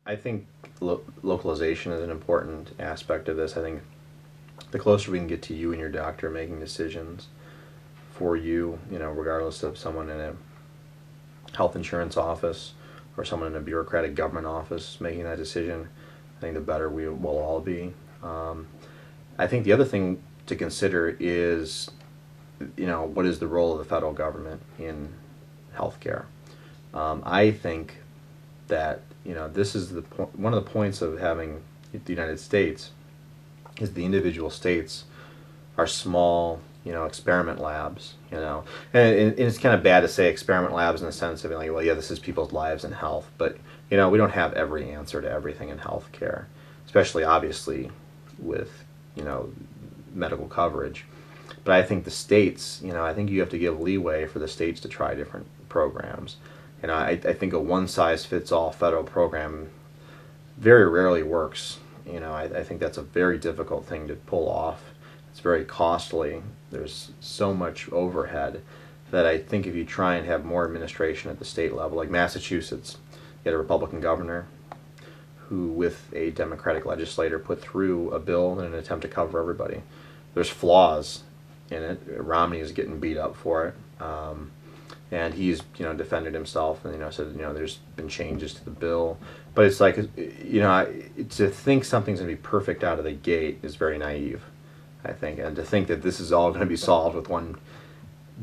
I think localization is an important aspect of this. I think the closer we can get to you and your doctor making decisions for you, regardless of someone in a health insurance office or someone in a bureaucratic government office making that decision, I think the better we will all be. I think the other thing to consider is, what is the role of the federal government in healthcare? I think that this is one of the points of having the United States is the individual states are small, experiment labs, and it's kind of bad to say experiment labs in the sense of like, well, yeah, this is people's lives and health, but we don't have every answer to everything in healthcare, especially obviously with medical coverage. But I think the states, I think you have to give leeway for the states to try different programs. I think a one-size-fits-all federal program very rarely works. I think that's a very difficult thing to pull off. It's very costly. There's so much overhead that I think if you try and have more administration at the state level, like Massachusetts, you had a Republican governor who, with a Democratic legislator, put through a bill in an attempt to cover everybody. There's flaws in it. Romney is getting beat up for it. And he's defended himself and said there's been changes to the bill, but it's like to think something's going to be perfect out of the gate is very naive, I think, and to think that this is all going to be solved with one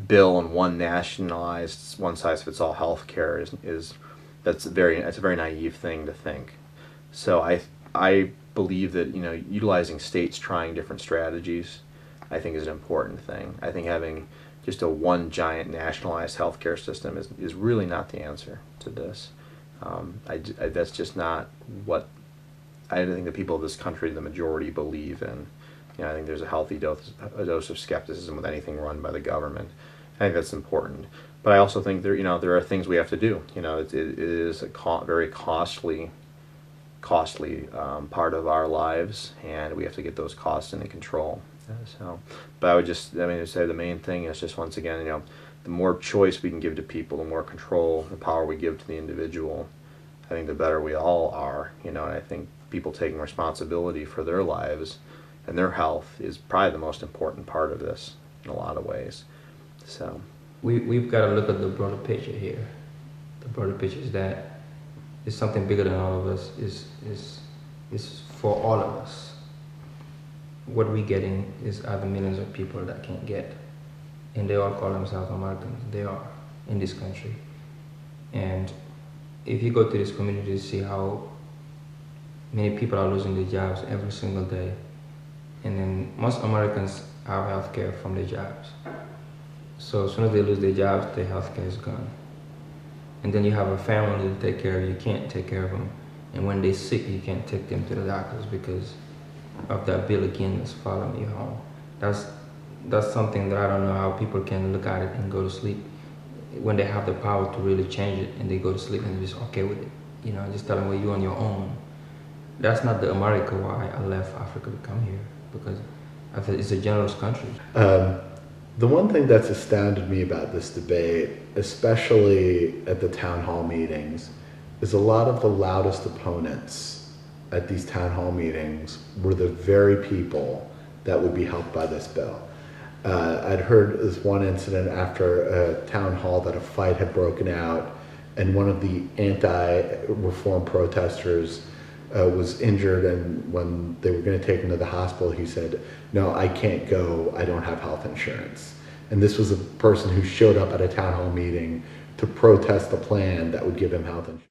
bill and one nationalized one-size-fits-all health care is that's a very naive thing to think. So I believe that utilizing states trying different strategies, I think, is an important thing. I think having just a one giant nationalized healthcare system is really not the answer to this. That's just not what I think the people of this country, the majority, believe in. I think there's a healthy dose of skepticism with anything run by the government. I think that's important. But I also think there are things we have to do. It is a very costly part of our lives, and we have to get those costs under control. But I would say the main thing is just, once again, the more choice we can give to people, the more control and power we give to the individual, I think the better we all are. And I think people taking responsibility for their lives and their health is probably the most important part of this in a lot of ways. So we've got to look at the broader picture here. The broader picture is that it's something bigger than all of us. Is for all of us. What we're getting is other millions of people that can't get, and they all call themselves Americans. They are in this country, and if you go to this community to see how many people are losing their jobs every single day, and then most Americans have health care from their jobs. So as soon as they lose their jobs, their health care is gone. And then you have a family to take care of, you can't take care of them. And when they're sick, you can't take them to the doctors because of that bill again that's following you home. That's something that I don't know how people can look at it and go to sleep when they have the power to really change it, and they go to sleep and they're just okay with it. Just tell them, well, you're on your own. That's not the America why I left Africa to come here, because I feel it's a generous country. The one thing that's astounded me about this debate, especially at the town hall meetings, is a lot of the loudest opponents at these town hall meetings were the very people that would be helped by this bill. I'd heard this one incident after a town hall that a fight had broken out, and one of the anti-reform protesters was injured, and when they were going to take him to the hospital, he said, "No, I can't go, I don't have health insurance." And this was a person who showed up at a town hall meeting to protest the plan that would give him health insurance.